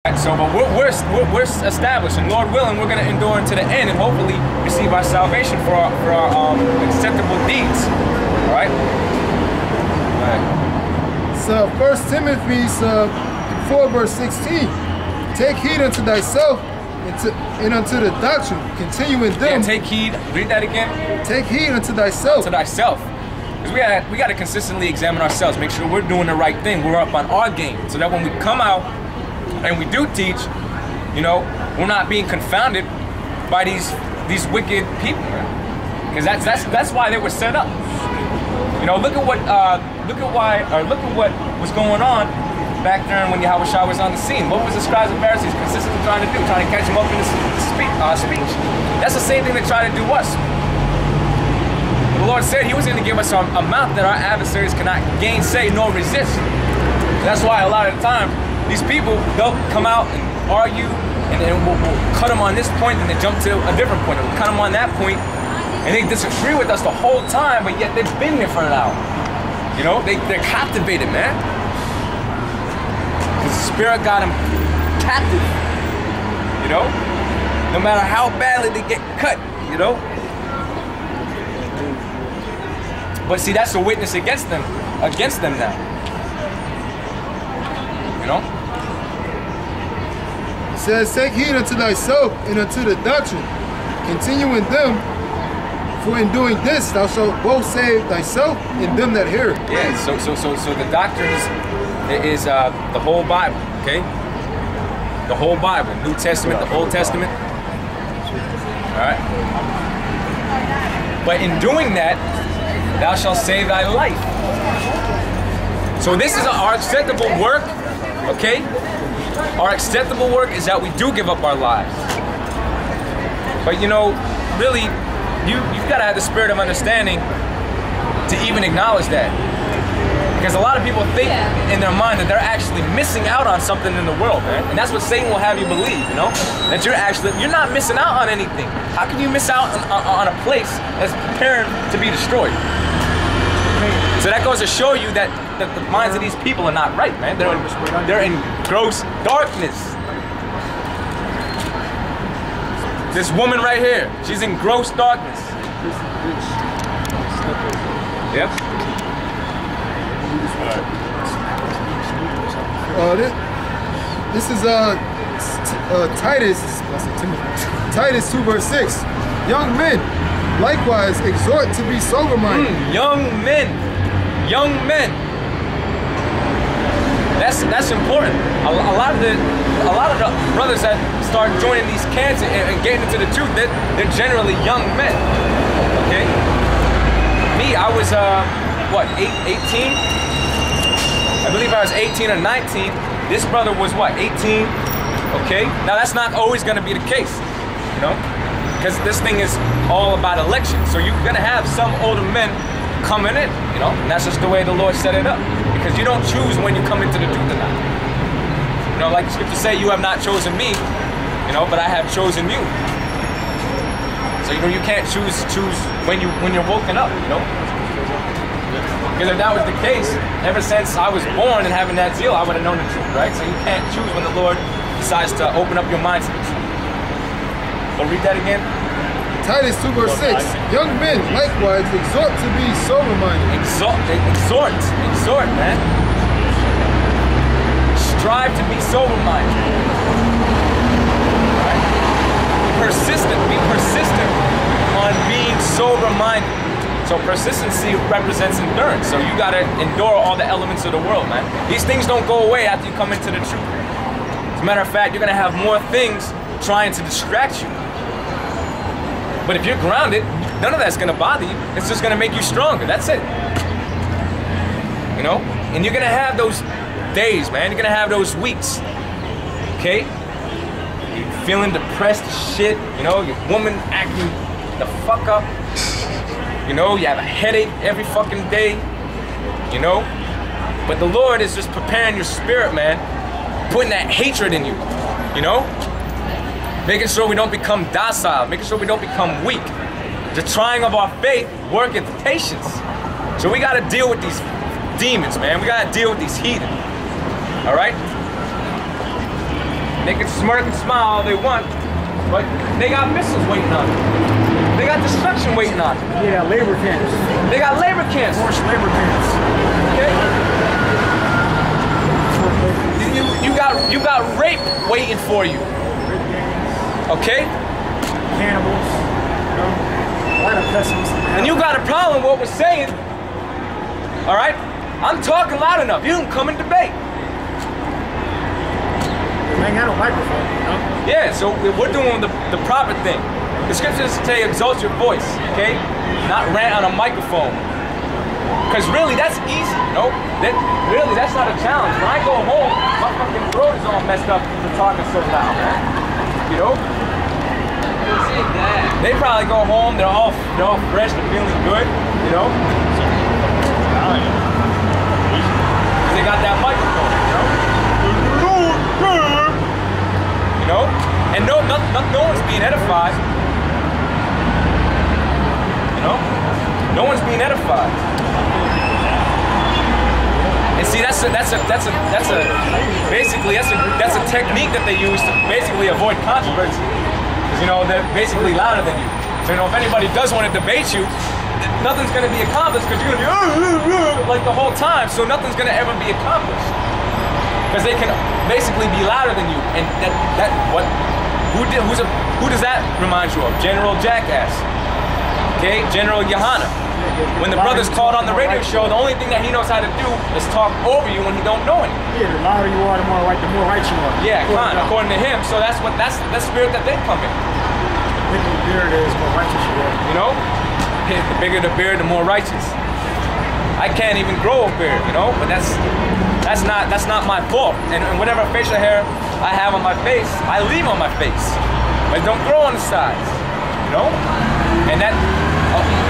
So, but we're established, and Lord willing, we're going to endure into the end, and hopefully receive our salvation for our acceptable deeds. All right. So 1 Timothy 4 verse 16. Take heed unto thyself and unto the doctrine. Continue in them. Yeah, take heed. Read that again. Take heed unto thyself. To thyself. Because we got to consistently examine ourselves, make sure we're doing the right thing. We're up on our game, so that when we come out and we do teach, you know, we're not being confounded by these wicked people, because that's why they were set up. You know, look at what was going on back then when Yahweh Shah was on the scene. What was the scribes and Pharisees consistently trying to do? Trying to catch him up in his speech. That's the same thing they try to do us. The Lord said He was going to give us a mouth that our adversaries cannot gainsay nor resist. That's why a lot of the time these people, they'll come out and argue, and then we'll cut them on this point, and then jump to a different point, and we'll cut them on that point, and they disagree with us the whole time, but yet they've been here for an hour. You know, they're captivated, man. Because the Spirit got them captive. You know, no matter how badly they get cut, you know. But see, that's a witness against them now. You know? It says, take heed unto thyself and unto the doctrine. Continue in them, for in doing this thou shalt both save thyself and them that hear. Yeah, so the doctrine is the whole Bible, okay? The whole Bible, New Testament, the Old Testament. Alright? But in doing that, thou shalt save thy life. So this is our acceptable work, okay? Our acceptable work is that we do give up our lives. But you know, really, you've got to have the spirit of understanding to even acknowledge that. Because a lot of people think in their mind that they're actually missing out on something in the world, man. And that's what Satan will have you believe, you know? That you're not missing out on anything. How can you miss out on a place that's preparing to be destroyed? So that goes to show you that the minds of these people are not right, man. They're in gross darkness. This woman right here, she's in gross darkness. Yep. This is Titus 2 verse 6. Young men, likewise, exhort to be sober-minded. Young men. That's important. A lot of the brothers that start joining these camps and getting into the truth, they're generally young men. Okay. Me, I was what, 18? I believe I was 18 or 19. This brother was what, 18? Okay. Now that's not always going to be the case, you know, because this thing is all about election. So you're going to have some older men coming in, you know, and that's just the way the Lord set it up. Because you don't choose when you come into the truth or not. You know, like the scripture say, you have not chosen me, you know, but I have chosen you. So you know, you can't choose when you're woken up, you know. Because if that was the case, ever since I was born and having that zeal, I would have known the truth, right? So you can't choose when the Lord decides to open up your mind to the truth. So read that again. Titus 2 verse 6. Young men, likewise, exhort to be sober-minded. Exhort, man. Strive to be sober-minded. Right? Be persistent on being sober-minded. So persistency represents endurance. So you gotta endure all the elements of the world, man. These things don't go away after you come into the truth. As a matter of fact, you're gonna have more things trying to distract you. But if you're grounded, none of that's gonna bother you. It's just gonna make you stronger. That's it. You know? And you're gonna have those days, man. You're gonna have those weeks. Okay? You're feeling depressed as shit. You know, your woman acting the fuck up. You know, you have a headache every fucking day. You know? But the Lord is just preparing your spirit, man. Putting that hatred in you. You know? Making sure we don't become docile, making sure we don't become weak. The trying of our faith worketh patience. So we gotta deal with these demons, man. We gotta deal with these heathen. All right? They can smirk and smile all they want, but they got missiles waiting on them. They got destruction waiting on them. Yeah, labor camps. They got labor camps. Forced labor camps. Okay? You got rape waiting for you. Okay? Cannibals. A lot of pessimists. And you got a problem with what we're saying. All right? I'm talking loud enough. You can come and debate. I ain't got no microphone, you know? Yeah, so we're doing the proper thing. The scriptures say exalt your voice, okay? Not rant on a microphone. Because really, that's easy, you know? Really, that's not a challenge. When I go home, my fucking throat is all messed up for talking so loud, man. You know? They probably go home, they're all fresh, they're feeling good, you know? They got that microphone, you know? You know? And no one's being edified. You know? No one's being edified. And see, that's a technique that they use to basically avoid controversy. Because, you know, they're basically louder than you. So, you know, if anybody does want to debate you, nothing's going to be accomplished because you're going to be like the whole time. So nothing's going to ever be accomplished. Because they can basically be louder than you. And who does that remind you of? General Jackass. Okay, General Johanna. When the brothers called on the radio show, the only thing that he knows how to do is talk over you when he don't know anything. Yeah, the louder you are, the more right you are. Yeah, according to him. So that's the spirit that they come in. The bigger the beard is, the more righteous you are. You know? The bigger the beard, the more righteous. I can't even grow a beard, you know, but that's not my fault. And whatever facial hair I have on my face, I leave on my face. But don't grow on the sides. You know? And that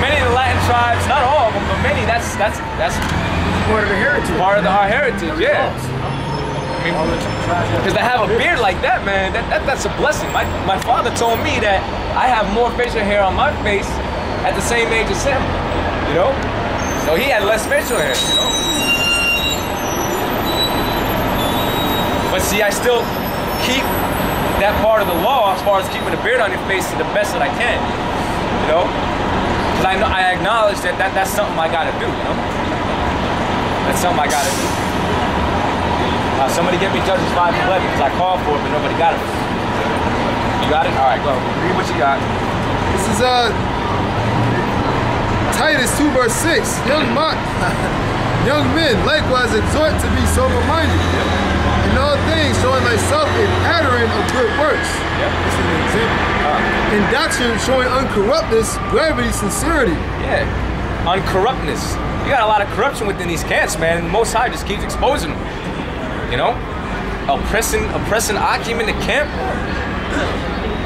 many of the Latin tribes, not all of them, but many, that's part of the heritage. Part of our heritage, yeah. I mean, because to have a beard like that, man, that's a blessing. My father told me that I have more facial hair on my face at the same age as him, you know? So he had less facial hair, you know? But see, I still keep that part of the law as far as keeping a beard on your face to the best that I can, you know? Because I acknowledge that's something I gotta do, you know? That's something I gotta do. Somebody get me Judges 5:11 because I called for it, but nobody got it. You got it? All right, go. Read what you got. This is Titus 2 verse 6. Young men likewise exhort to be sober-minded. In all things showing thyself a pattern of good works. Yep. This is an example. In doctrine showing uncorruptness, gravity, sincerity. Yeah, uncorruptness. You got a lot of corruption within these camps, man. The Most High just keeps exposing them. You know, oppressing Akim in the camp.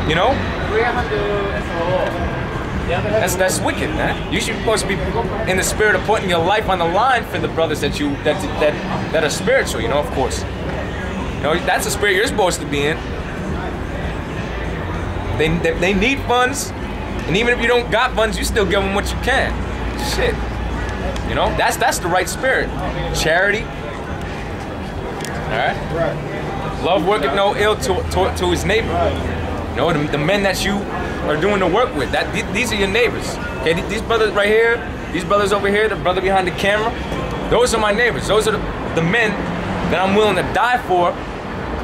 You know, that's wicked, man. You should be supposed to be in the spirit of putting your life on the line for the brothers that are spiritual. You know, of course. You know, that's the spirit you're supposed to be in. They need funds, and even if you don't got funds, you still give them what you can. Shit. You know, that's the right spirit. Charity. All right? Right. Love worketh no ill to his neighbor. Right. You know, the men that you are doing the work with, these are your neighbors. Okay, these brothers right here, these brothers over here, the brother behind the camera, those are my neighbors. Those are the men that I'm willing to die for.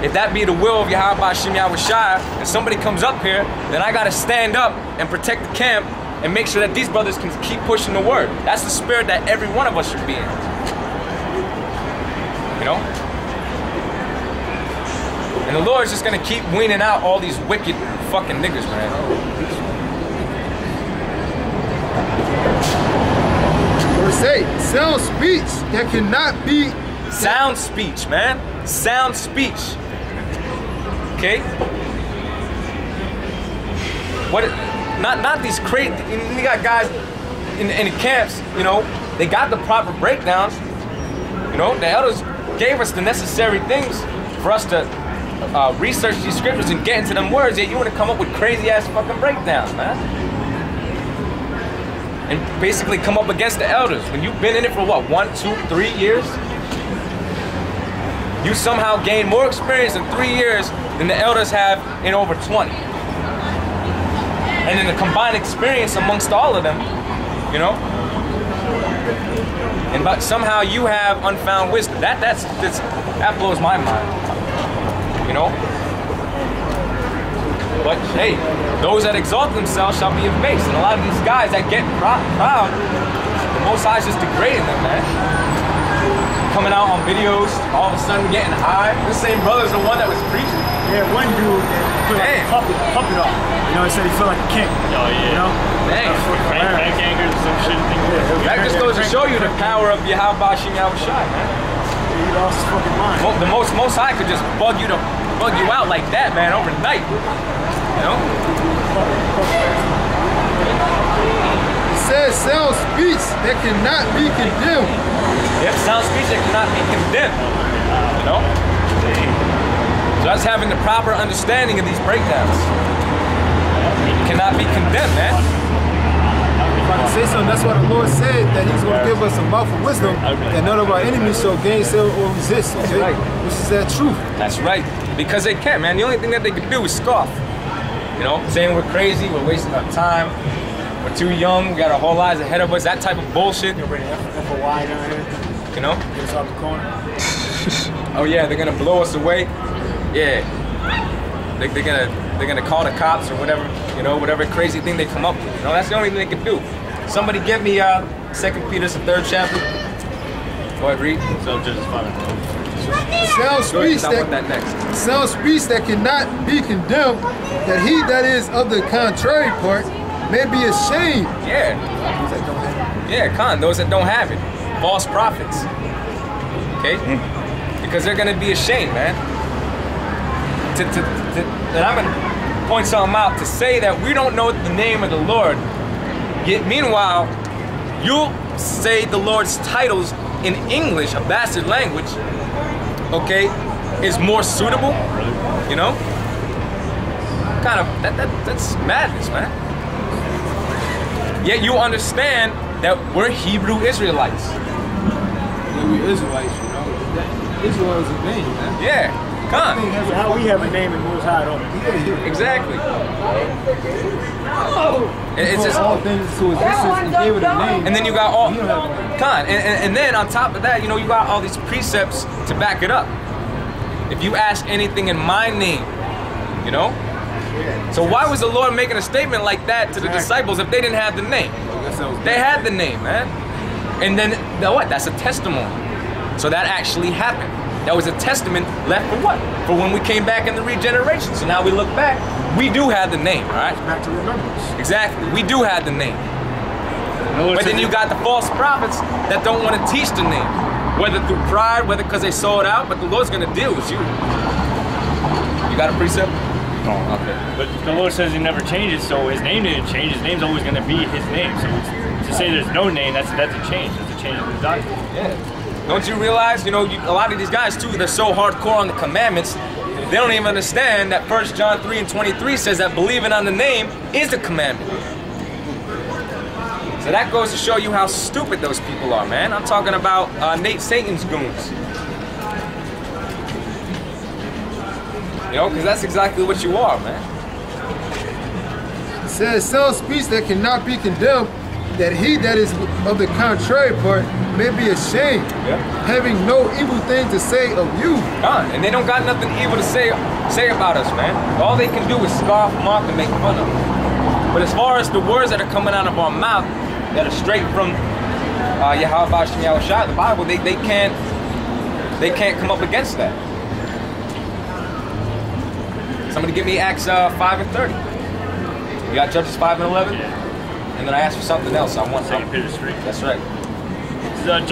If that be the will of Yahweh Hashem Yahushua, and somebody comes up here, then I gotta stand up and protect the camp and make sure that these brothers can keep pushing the word. That's the spirit that every one of us should be in. You know? And the Lord's just gonna keep weaning out all these wicked fucking niggas, man. Verse 8, sound speech that cannot be... Sound speech, man. Sound speech. Okay? What? Not these crazy... You got guys in the camps, you know, they got the proper breakdowns. You know, the elders gave us the necessary things for us to research these scriptures and get into them words, yet you want to come up with crazy ass fucking breakdowns, man. And basically come up against the elders. When you've been in it for what, 1, 2, 3 years? You somehow gain more experience in 3 years than the elders have in over 20. And in the combined experience amongst all of them, you know? And but somehow you have unfound wisdom. That blows my mind. You know? But hey, those that exalt themselves shall be abased. And a lot of these guys that get proud, the Most High is just degrading them, man. Coming out on videos, all of a sudden getting high. The same brother's the one that was preaching. Yeah, one dude that put like a puppet on. You know, he said he felt like a king. Oh yeah. You know? Dang. Crank anchors or some shit. That just goes to show you the power of Yahweh Shem Yahushai, man. He lost his fucking mind. The most High could just bug you out like that, man, overnight. You know? It says sound speech that cannot be condemned. Yep, sound speech that cannot be condemned. You know? So that's having the proper understanding of these breakdowns. It cannot be condemned, man. If I can say something, that's why the Lord said that He's going to give us a mouth of wisdom that none of our enemies shall gainsay or resist. Okay? Right. Which is that truth. That's right. Because they can't, man. The only thing that they can do is scoff. You know, saying we're crazy, we're wasting our time, we're too young, we got our whole lives ahead of us, that type of bullshit. You're bringing FOI down here. You know? Get us out the corner. Oh yeah, they're gonna blow us away. Yeah. They're gonna call the cops or whatever, you know, whatever crazy thing they come up with. You know, that's the only thing they can do. Somebody get me 2 Peter, the 3rd chapter. Go ahead, read. So just Sound speech sound speech that cannot be condemned, that he that is of the contrary part may be ashamed. Yeah. Yeah, those that don't have it. False prophets. Okay? Because they're gonna be ashamed, man. And I'm gonna point something out to say that we don't know the name of the Lord. Yet meanwhile, you'll say the Lord's titles in English, a bastard language, okay, is more suitable, you know? Kind of, that's madness, man. Yet you understand that we're Hebrew Israelites. Yeah, we Israelites, you know. Israel is a name, man. Yeah, How we have a name in Most High, don't we? exactly. It's just all things to existence and gave it a name. and then you got all and then on top of that, you know, you got all these precepts to back it up. If you ask anything in my name, you know. So why was the Lord making a statement like that to the disciples if they didn't have the name? They had the name, man. And then what? That's a testimony. So that actually happened. That was a testament left for what? For when we came back in the regeneration. So now we look back, we do have the name, all right? Back to remembrance. Exactly, we do have the name. But then you got the false prophets that don't want to teach the name. Whether through pride, whether because they sold out, but the Lord's gonna deal with you. You got a precept? No. Okay. But the Lord says He never changes, so His name didn't change. His name's always gonna be His name. So to say there's no name, that's a change. That's a change in the doctrine. Yeah. Don't you realize, you know, a lot of these guys too, they're so hardcore on the commandments, they don't even understand that 1 John 3:23 says that believing on the name is the commandment. So that goes to show you how stupid those people are, man. I'm talking about Nate Satan's goons. You know, because that's exactly what you are, man. It says sound speech that cannot be condemned, that he that is of the contrary part may be ashamed, having no evil thing to say of you. And they don't got nothing evil to say about us, man. All they can do is scoff, mock, and make fun of us. But as far as the words that are coming out of our mouth that are straight from Yahweh Shem Yahushai, the Bible, they can't come up against that. Somebody give me Acts 5 and 30. You got Judges 5 and 11? And then I asked for something else. I want something. Peter 3. That's right. Judges